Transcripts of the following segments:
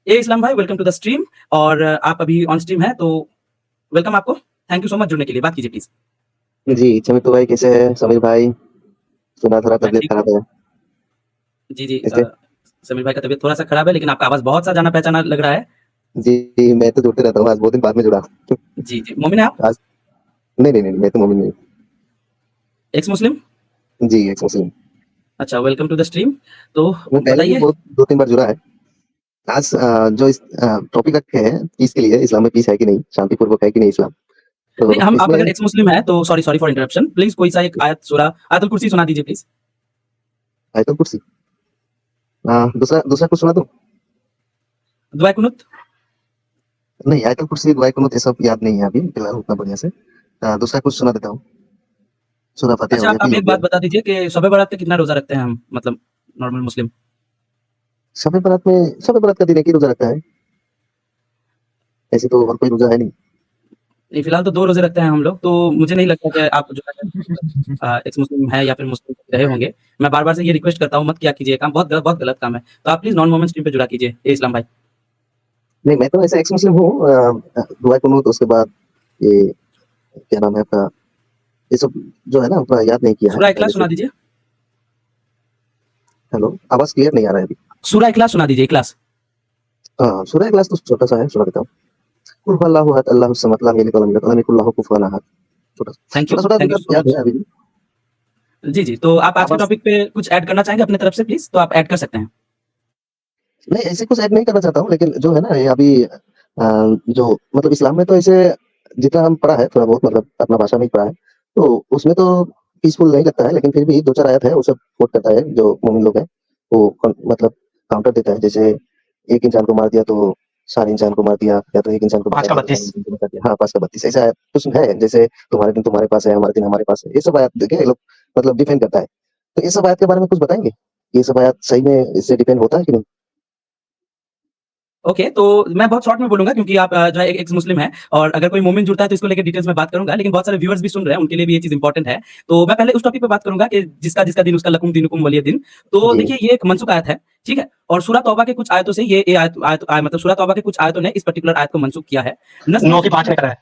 ए इस्लाम भाई, welcome to the stream. और आप अभी ऑन स्ट्रीम हैं तो वेलकम आपको। थैंक यू सो मच जुड़ने के लिए। बात कीजिए प्लीज। जी, चमित भाई कैसे हैं? समीर भाई, सुना थोड़ा मैं तबीयत ठीक हूँ। खराब है। जी जी। कैसे? समीर भाई का तबीयत थोड़ा सा खराब है, लेकिन आपका आवाज बहुत सा जाना पहचाना लग रहा है। जी, मैं तो जुड़ते रहता हूँ, आज बहुत दिन बाद में जुड़ा। जी जी। मोमिन है आप? आज नहीं, मैं तो मोमिन नहीं। Ex Muslim? जी, एक्स मुस्लिम। अच्छा, वेलकम टू द स्ट्रीम। तो मैं पहले भी बताइए। बहुत 2-3 बार जुड़ा है। आज जो इस टॉपिक रखे हैं पीस के लिए, इस्लाम में पीस है कि नहीं, शांतिपूर्वक है कि नहीं इस्लाम? नहीं, तो हम आप इसमें अगर एक्स मुस्लिम है तो sorry sorry for interruption, please कोई सा एक आयत सूरा आयतुल कुर्सी सुना दीजिए प्लीज। आयतुल कुर्सी दूसरा दूसरा कुछ सुना दूं? दुआ कुनुत। नहीं, आयतुल कुर्सी, दुआ कुनूत ये सब याद नहीं है अभी फिलहाल उतना बढ़िया से। दूसरा कुछ सुना देता हूँ। सूरह फातिहा हो अच्छा, गया, आप 3 हो एक गया। बात बता दीजिए कि शब बारात पे कितना रोजा रखते हैं हम, मतलब नॉर्मल मुस्लिम? शब बारात का दिन एक ही रोजा रखता है, ऐसे तो और कोई रोजा है नहीं। नहीं, फिलहाल तो 2 रोजे रखते हैं हम लोग, तो मुझे नहीं लगता कि आप जो है एक्स मुस्लिम है या फिर मुस्लिम रहे होंगे। मैं बार-बार से ये रिक्वेस्ट करता हूँ, मत किया कीजिए ये काम, बहुत गलत काम है। तो आप प्लीज़ नॉन मोमेंट स्ट्रीम पे जुड़ा कीजिए, ए इस्लाम भाई। नहीं, मैं तो ऐसे एक्स मुस्लिम हूँ। दुआ कुनूत, उसके बाद ये क्या नाम है आपका, ये सब जो है ना आपका याद नहीं किया है सूरा इखलास पहले से। सुना दीजिए। हेलो, आवाज क्लियर नहीं आ रहा है अभी। सूरा इखलास सुना दीजिए, इखलास। हाँ, सूरह इखलास तो छोटा सा है, सुना देता हूँ। कुल हुवल्लाहु अहद, अल्लाहुस समद, लम यलिद वलम यूलद वलम यकुल लहू कुफुवन अहद। छोटा थैंक यू, छोटा छोटा थैंक यू जितना सो याद मच। है अभी भी। जी, जी, तो आप आज के आवाज टॉपिक पे कुछ ऐड करना चाहेंगे अपनी तरफ से प्लीज़? तो आप ऐड कर सकते हैं। नहीं, ऐसे कुछ ऐड नहीं करना चाहता हूँ, लेकिन जो है ना ये अभी जो मतलब इस्लाम में तो ऐसे जितना हम पढ़ा है थोड़ा बहुत, मतलब अपना भाषा में ही पढ़ा है, तो उसमें तो पीसफुल नहीं लगता है, लेकिन फिर भी 2-4 आयत है, वो सब कोट करता है जो मोमिन लोग हैं, वो मतलब काउंटर देता है। जैसे एक इंसान को मार दिया तो सारे इंसान को मार दिया, या तो एक इंसान को 5 बचा का दिया तो सारे 32। इंसान को बचा दिया। हाँ, 5 का 32 ऐसा कुछ है, जैसे तुम्हारे दिन तुम्हारे पास है, हमारे दिन हमारे पास है। ये सब आयत देके ये लोग मतलब डिफेंड करता है। तो ये सब आयत के बारे में कुछ बताएँगे? ये सब आयत सही में इससे डिफेंड होता है कि नहीं? ओके, तो मैं बहुत शॉर्ट में बोलूँगा क्योंकि आप जो है एक एक्स मुस्लिम हैं, और अगर कोई मोमिन जुड़ता है तो इसको लेके डिटेल्स में बात करूँगा, लेकिन बहुत सारे व्यूअर्स भी सुन रहे हैं, उनके लिए भी ये चीज़ इंपॉर्टेंट है। तो मैं पहले उस टॉपिक पे बात करूँगा कि जिसका दिन उसका लकुम दीनुकुम वलिय दिन। तो जी। देखिए, ये एक मनसूख आयत है, ठीक है? और सूरह तौबा के कुछ आयतों से ये आयत आयत आय मतलब सूरह तौबा के कुछ आयतों ने इस पर्टिकुलर आयत को मनसूख किया है। न 9 सिर्फ की 5 ने करा है।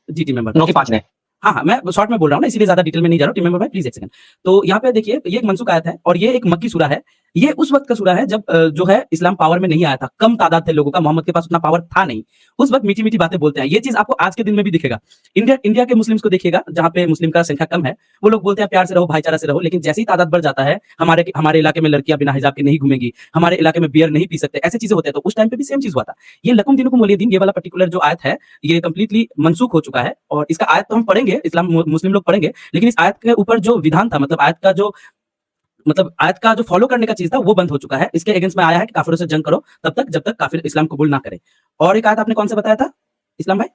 जी, जी, मैं 9 की बताता हूँ। 5 ने। हाँ, हाँ, मैं शॉर्ट में बोल रहा हूँ ना, इसीलिए ज़्यादा डिटेल में नहीं जा रहा हूँ। टीम मेंबर भाई प्लीज़ 1 सेकंड। तो यहाँ पे देखिए, ये एक मनसूख आयत है और ये एक मक्की सूरा है। ये उस वक़्त का सूरा है जब जो है इस्लाम पावर में नहीं आया था। कम तादाद थे लोगों का, मोहम्मद के पास उतना पावर था नहीं। उस वक़्त मीठी-मीठी बातें बोलते हैं। ये चीज़ आपको आज के दिन में भी दिखेगा। इंडिया इंडिया के मुस्लिम्स को देखिएगा, जहाँ पे मुस्लिम का संख्या कम है, वो लोग बोलते हैं प्यार से रहो, भाईचारा से रहो, लेकिन जैसे ही तादाद बढ़ जाता है, हमारे इलाके में लड़कियाँ बिना हिजाब के नहीं घूमेंगी, हमारे इलाके में बियर नहीं पी सकते, ऐसी चीज़ें होते हैं। तो उस टाइम पे भी सेम चीज़ हुआ था। ये लकुम दीनुकुम वलिय दीन, ये वाला पर्टिकुलर जो आयत है, ये कंप्लीटली मनसूख हो चुका है और इसका आयत तो हम पढ़ेंगे, मुस्लिम लोग पढ़ेंगे, लेकिन इस आयत के ऊपर जो विधान था, आयत का जो फॉलो करने का चीज़ था, वो बंद हो चुका है। इसके अगेंस्ट में आया है कि काफिरों से जंग करो तब तक जब तक काफिर इस्लाम कबूल ना करे। और एक आयत आपने कौन सा बताया था, इस्लाम भाई?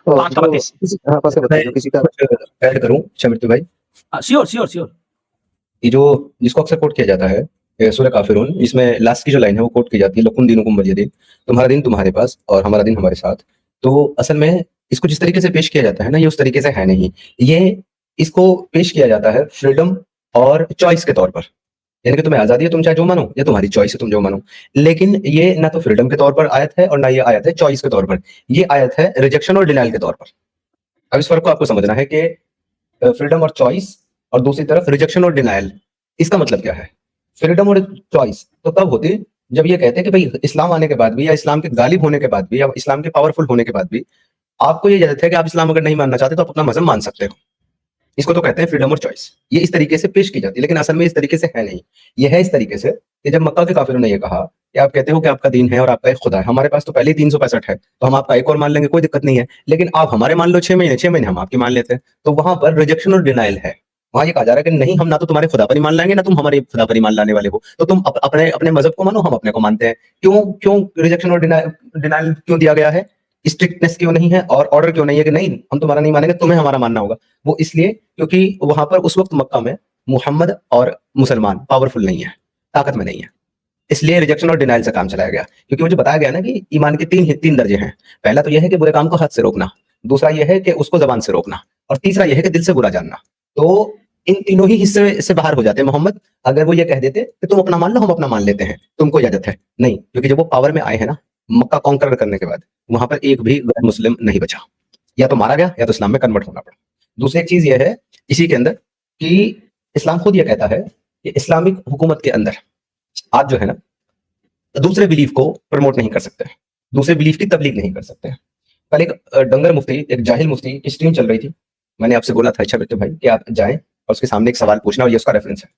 5 का जो 32। किसी हाँ, 5 का मैं 32 जो किसी का कुछ ऐड करूं शमित भाई। Sure, sure, sure. ये जो जिसको अक्सर कोट किया जाता है सूरह काफिरून, इसमें लास्ट की जो लाइन है वो कोट की जाती है, लकुम दीनुकुम वलिय दिन, तुम्हारा दिन तुम्हारे पास और हमारा दिन हमारे साथ। तो असल में इसको जिस तरीके से पेश किया जाता है ना, ये उस तरीके से है नहीं। ये इसको पेश किया जाता है फ्रीडम और चॉइस के तौर पर, यानी कि तुम्हें आजादी है, तुम चाहे जो मानो, या तुम्हारी चॉइस है, तुम जो मानो। लेकिन ये ना तो फ्रीडम के तौर पर आयत है और ना ये आयत है चॉइस के तौर पर। ये आयत है रिजेक्शन और डिनाइल के तौर पर। अब इस फर्क को आपको समझना है कि फ्रीडम और चॉइस और दूसरी तरफ रिजेक्शन और डिनायल, इसका मतलब क्या है? फ्रीडम और चॉइस तो तब होती है जब ये कहते हैं कि भाई इस्लाम आने के बाद भी, या इस्लाम के गालिब होने के बाद भी, या इस्लाम के पावरफुल होने के बाद भी आपको ये इजाजत है कि आप इस्लाम अगर नहीं मानना चाहते तो आप अपना मजहब मान सकते हो। इसको तो कहते हैं फ्रीडम और चॉइस। ये इस तरीके से पेश की जाती है, लेकिन असल में इस तरीके से है नहीं। ये है इस तरीके से कि जब मक्का के काफिरों ने ये कहा कि आप कहते हो कि आपका दीन है और आपका एक खुदा है, हमारे पास तो पहले ही 365 है, तो हम आपका एक और मान लेंगे, कोई दिक्कत नहीं है, लेकिन आप हमारे मान लो 6 महीने हम आपके मान लेते हैं। तो वहां पर रिजेक्शन और डिनाइल है। वहां ये कहा जा रहा है कि नहीं, हम ना तो तुम्हारे खुदा पर ईमान लाएंगे, ना तुम हमारे खुदा पर ईमान लाने वाले हो, तो तुम अपने अपने मजहब को मानो, हम अपने को मानते हैं। क्यों क्यों रिजेक्शन और डिनाइल क्यों दिया गया है? स्ट्रिक्टनेस क्यों नहीं है और ऑर्डर क्यों नहीं है कि नहीं हम तुम्हारा नहीं मानेंगे, तुम्हें हमारा मानना होगा? वो इसलिए क्योंकि वहां पर उस वक्त मक्का में मुहम्मद और मुसलमान पावरफुल नहीं है, ताकत में नहीं है। इसलिए रिजेक्शन और डिनाइल से काम चलाया गया, क्योंकि मुझे बताया गया ना कि ईमान के तीन दर्जे हैं। पहला तो यह है कि बुरे काम को हाथ से रोकना, दूसरा यह है कि उसको जबान से रोकना, और तीसरा यह है कि दिल से बुरा जानना। तो इन तीनों ही हिस्से से बाहर हो जाते हैं मोहम्मद अगर वो ये कह देते कि तुम अपना मान लो, हम अपना मान लेते हैं, तुमको इजाजत है। नहीं, क्योंकि जब वो पावर में आए हैं ना, मक्का कॉन्कर करने के बाद वहां पर एक भी गैर मुस्लिम नहीं बचा, या तो मारा गया या तो इस्लाम में कन्वर्ट होना पड़ा। दूसरी एक चीज यह है इसी के अंदर कि इस्लाम खुद ये कहता है कि इस्लामिक हुकूमत के अंदर आप जो है ना दूसरे बिलीफ को प्रमोट नहीं कर सकते, दूसरे बिलीफ की तबलीग नहीं कर सकते। कल एक डंगर मुफ्ती, एक जाहिल मुफ्ती की स्ट्रीम चल रही थी, मैंने आपसे बोला था अच्छा बेटे भाई कि आप जाएं और उसके सामने एक सवाल पूछना और ये उसका रेफरेंस है।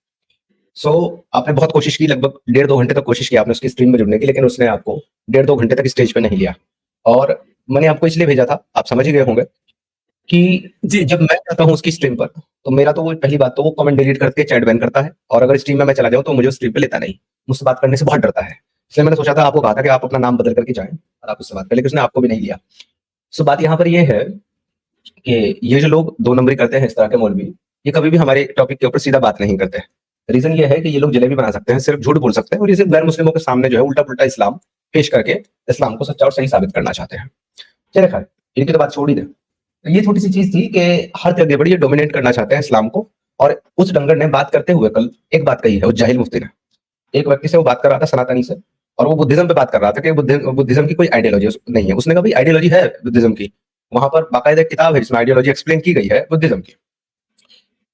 सो आपने बहुत कोशिश की, लगभग 1.5-2 घंटे तक कोशिश की आपने उसकी स्ट्रीम में जुड़ने की, लेकिन उसने आपको 1.5-2 घंटे तक स्टेज पे नहीं लिया। और मैंने आपको इसलिए भेजा था, आप समझ ही गए होंगे कि जी जब मैं जाता हूँ उसकी स्ट्रीम पर तो मेरा तो वो पहली बात तो वो कमेंट डिलीट करके चैट बैन करता है, और अगर स्ट्रीम में मैं चला जाऊँ तो मुझे उस स्ट्रीम पे लेता नहीं, मुझसे बात करने से बहुत डरता है। इसलिए मैंने सोचा था, आपको कहा था कि आप अपना नाम बदल करके जाएं और आप उससे बात करें, लेकिन उसने आपको भी नहीं लिया। सो बात यहाँ पर ये है कि ये जो लोग 2 नंबरी करते हैं इस तरह के मौलवी, ये कभी भी हमारे टॉपिक के ऊपर सीधा बात नहीं करते हैं। रीजन ये है कि ये लोग जलेबी बना सकते हैं, सिर्फ झूठ बोल सकते हैं, और ये सिर्फ गैर मुस्लिमों के सामने जो है उल्टा पुल्टा इस्लाम पेश करके इस्लाम को सच्चा और सही साबित करना चाहते हैं। चले खैर, इनकी तो बात छोड़ ही दे। ये छोटी सी चीज थी कि हर जगह पर ये डोमिनेट करना चाहते हैं इस्लाम को। और उस डंगर ने बात करते हुए कल एक बात कही है, उस जाहिल मुफ्ती ने एक व्यक्ति से वो बात कर रहा था सनातनी से, और वो बुद्धिज्म पे बात कर रहा था कि बुद्धिज्म की कोई आइडियोलॉजी नहीं है। उसने कहा भाई आइडियोलॉजी है बुद्धिज्म की, वहां पर बाकायदा एक किताब है जिसमें आइडियोलॉजी एक्सप्लेन की गई है बुद्धिज्म की।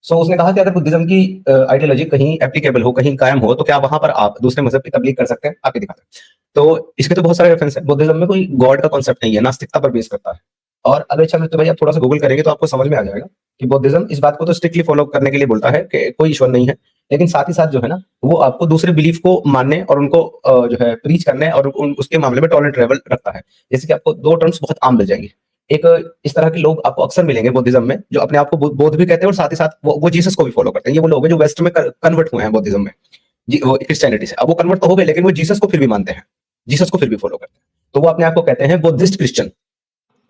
सो उसने कहा कि अगर बुद्धिज्म की आइडियोलॉजी कहीं एप्लीकेबल हो, कहीं कायम हो, तो क्या वहां पर आप दूसरे मजहब की तबलीग कर सकते हैं? आके दिखाते हैं। तो इसके तो बहुत सारे रेफरेंस है। बुद्धिज्म में कोई गॉड का कॉन्सेप्ट नहीं है, नास्तिकता पर बेस करता है। और अगर अच्छा तो भाई आप थोड़ा सा गूगल करेंगे तो आपको समझ में आ जाएगा कि बुद्धिज्म इस बात को तो स्ट्रिक्टली फॉलो करने के लिए बोलता है कि कोई ईश्वर नहीं है, लेकिन साथ ही साथ जो है ना वो आपको दूसरे बिलीफ को मानने और उनको जो है प्रीच करने और उसके मामले में टॉलरेंट लेवल रखता है। जैसे कि आपको 2 टर्म्स बहुत आम मिल जाएंगे। एक इस तरह के लोग आपको अक्सर मिलेंगे बुद्धिज्म में जो अपने आप को बौद्ध भी कहते हैं और साथ ही साथ वो जीसस को भी फॉलो करते हैं। ये वो लोग हैं जो वेस्ट में कन्वर्ट हुए हैं बुद्धिज्म में, वो क्रिश्चियनिटी से। अब वो कन्वर्ट तो हो गए लेकिन वो जीसस को फिर भी मानते हैं, जीसस को फिर भी फॉलो करते हैं, तो वो अपने आप को कहते हैं बुद्धिस्ट क्रिश्चियन।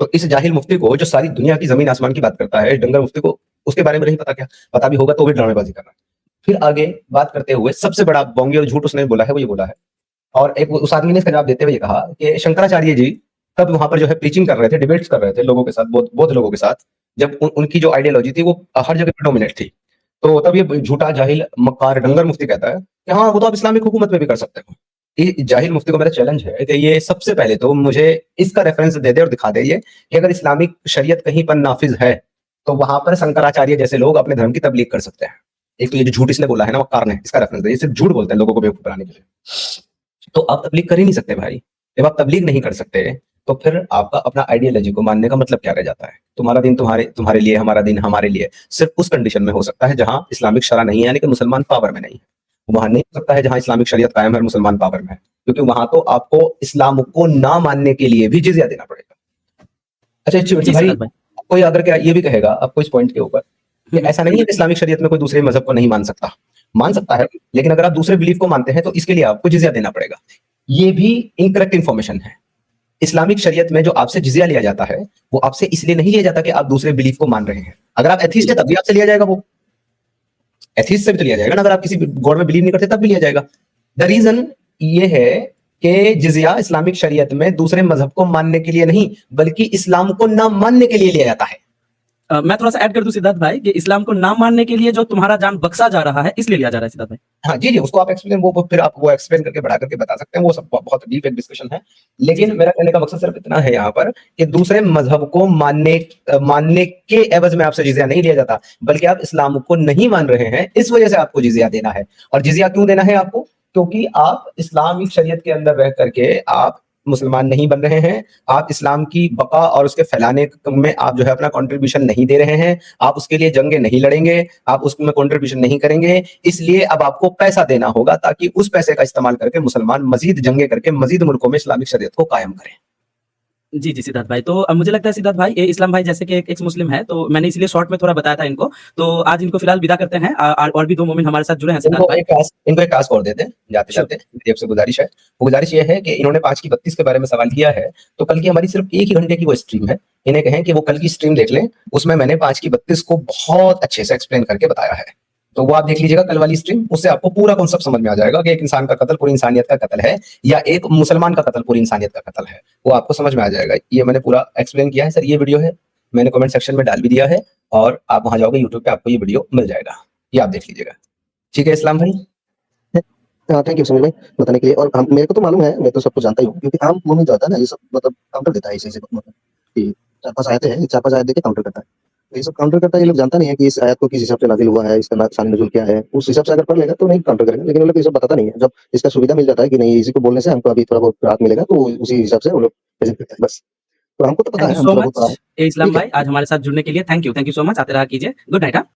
तो इस जाहिल मुफ्ती को जो सारी दुनिया की जमीन आसमान की बात करता है, डंगर मुफ्ती को उसके बारे में नहीं पता, क्या पता भी होगा तो भी ड्रामेबाजी कर रहा है। फिर आगे बात करते हुए सबसे बड़ा बोंगे और झूठ उसने बोला है वो ये बोला है, और एक उस आदमी ने इसका जवाब देते हुए ये कहा कि शंकराचार्य जी तब वहां पर जो है प्रीचिंग कर रहे थे, डिबेट्स कर रहे थे लोगों के साथ, बौद्ध लोगों के साथ, जब उनकी जो आइडियोलॉजी थी वो हर जगह पे डोमिनेट थी। तो तब ये झूठा जाहिल मक्कार डंगर मुफ्ती कहता है कि हाँ वो तो आप इस्लामिक हुकूमत में भी कर सकते हो। ये जाहिल मुफ्ती को मेरा चैलेंज है कि ये सबसे पहले तो मुझे इसका रेफरेंस दे दे और दिखा दे ये कि अगर इस्लामिक शरीयत कहीं पर नाफिज है तो वहां पर शंकराचार्य जैसे लोग अपने धर्म की तबलीग कर सकते हैं। एक तो ये जो झूठ इसने बोला है ना मक्कार ने, इसका रेफरेंस दे, ये सिर्फ झूठ बोलते हैं लोगों को बेवकूफ बनाने के लिए। तो आप तबलीग कर ही नहीं सकते भाई। जब आप तबलीग नहीं कर सकते तो फिर आपका अपना आइडियोलॉजी को मानने का मतलब क्या रह जाता है? तुम्हारा दिन तुम्हारे लिए, हमारा दिन हमारे लिए, सिर्फ उस कंडीशन में हो सकता है जहां इस्लामिक शरा नहीं है, यानी कि मुसलमान पावर में नहीं है। वहां नहीं हो सकता है जहां इस्लामिक शरीयत कायम है और मुसलमान पावर में है, क्योंकि वहां तो आपको इस्लाम को ना मानने के लिए भी जिजिया देना पड़ेगा। अच्छा जी भाई, सिद्धार्थ भाई। कोई अगर क्या ये भी कहेगा आपको इस पॉइंट के ऊपर कि ऐसा नहीं है कि इस्लामिक शरीयत में कोई दूसरे मजहब को नहीं मान सकता, मान सकता है, लेकिन अगर आप दूसरे बिलीफ को मानते हैं तो इसके लिए आपको जिजिया देना पड़ेगा। ये भी इनकरेक्ट इंफॉर्मेशन है। इस्लामिक शरीयत में जो आपसे जिजिया लिया जाता है वो आपसे इसलिए नहीं लिया जाता कि आप दूसरे बिलीफ को मान रहे हैं। अगर आप एथीस्ट है तब भी आपसे लिया जाएगा, वो एथीस्ट से भी तो लिया जाएगा ना। अगर आप किसी गॉड में बिलीव नहीं करते तब भी लिया जाएगा। द रीजन ये है कि जिजिया इस्लामिक शरीयत में दूसरे मजहब को मानने के लिए नहीं बल्कि इस्लाम को ना मानने के लिए लिया जाता है। मैं थोड़ा सा ऐड कर दूं सिद्धार्थ भाई कि इस्लाम को ना मानने के लिए जो तुम्हारा जान बख्शा जा रहा है इसलिए लिया जा रहा है सिद्धार्थ भाई। हाँ जी जी, उसको आप एक्सप्लेन वो फिर आप वो एक्सप्लेन करके बढ़ा करके बता सकते हैं, वो सब बहुत डीप एक डिस्कशन है। लेकिन मेरा कहने का मकसद सिर्फ इतना है यहाँ पर कि दूसरे मजहब को मानने के एवज में आपसे जिजिया नहीं लिया जाता, बल्कि आप इस्लाम को नहीं मान रहे हैं इस वजह से आपको जिजिया देना है। और जिजिया क्यों देना है आपको? क्योंकि आप इस्लामिक शरीयत के अंदर रह करके आप मुसलमान नहीं बन रहे हैं, आप इस्लाम की बका और उसके फैलाने में आप जो है अपना कंट्रीब्यूशन नहीं दे रहे हैं, आप उसके लिए जंगें नहीं लड़ेंगे, आप उसमें कंट्रीब्यूशन नहीं करेंगे। इसलिए अब आपको पैसा देना होगा ताकि उस पैसे का इस्तेमाल करके मुसलमान मजीद जंगें करके मजीद मुल्कों में इस्लामिक शरीयत को कायम करें। जी जी सिद्धार्थ भाई। तो अब मुझे लगता है सिद्धार्थ भाई ये इस्लाम भाई जैसे कि एक एक्स मुस्लिम है, तो मैंने इसलिए शॉर्ट में थोड़ा बताया था इनको। तो आज इनको फिलहाल विदा करते हैं। और भी 2 मोमिन हमारे साथ जुड़े हैं सिद्धार्थ भाई। इनको एक टास्क और देते हैं जाते जाते। मेरी आपसे गुजारिश है, वो गुजारिश ये है कि इन्होंने 5 की 32 के बारे में सवाल किया है, तो कल की हमारी सिर्फ 1 ही घंटे की वो स्ट्रीम है। इन्हें कहें कि वो कल की स्ट्रीम देख लें, उसमें मैंने 5 की 32 को बहुत अच्छे से एक्सप्लेन करके बताया है। तो वो आप देख लीजिएगा कल वाली स्ट्रीम, उससे आपको पूरा कॉन्सेप्ट समझ में आ जाएगा कि एक इंसान का कत्ल पूरी इंसानियत का कत्ल है या एक मुसलमान का कत्ल पूरी इंसानियत का कत्ल है, वो आपको समझ में आ जाएगा। ये मैंने पूरा एक्सप्लेन किया है सर। ये वीडियो है, मैंने कमेंट सेक्शन में डाल भी दिया है, और आप वहां जाओगे यूट्यूब पे आपको ये वीडियो मिल जाएगा, ये आप देख लीजिएगा। ठीक है इस्लाम भाई? हाँ, थैंक यू समीर भाई बताने के लिए और मेरे को तो मालूम है, मैं तो सब कुछ जानता ही हूँ क्योंकि आम मोमिन जो होता है ना, ये सब मतलब काउंटर देता है इसी से मतलब कि 4-5 आयतें हैं, 4-5 आयत देके काउंटर करता है। तो ये सब काउंटर करता है, ये जी लोग जानता नहीं है कि इस आयत को किस हिसाब से नाज़िल हुआ है, इसका शान नुज़ूल क्या है, उस हिसाब से अगर पढ़ लेगा तो नहीं काउंटर करेगा, लेकिन वो लोग को ये सब बताता नहीं है। जब इसका सुविधा मिल जाता है कि नहीं इसी को बोलने से हमको अभी थोड़ा बहुत राहत मिलेगा, तो उसी हिसाब से वो लोग प्रेज़ेंट करते हैं बस। तो हमको तो पता थैंक है, यू हम सो थोड़ा बहुत मच पढ़ा है। ए इस्लाम ठीक है। भाई आज हमारे साथ जुड़ने के लिए थैंक यू सो मच आते रहा कीजिए गुड नाइट।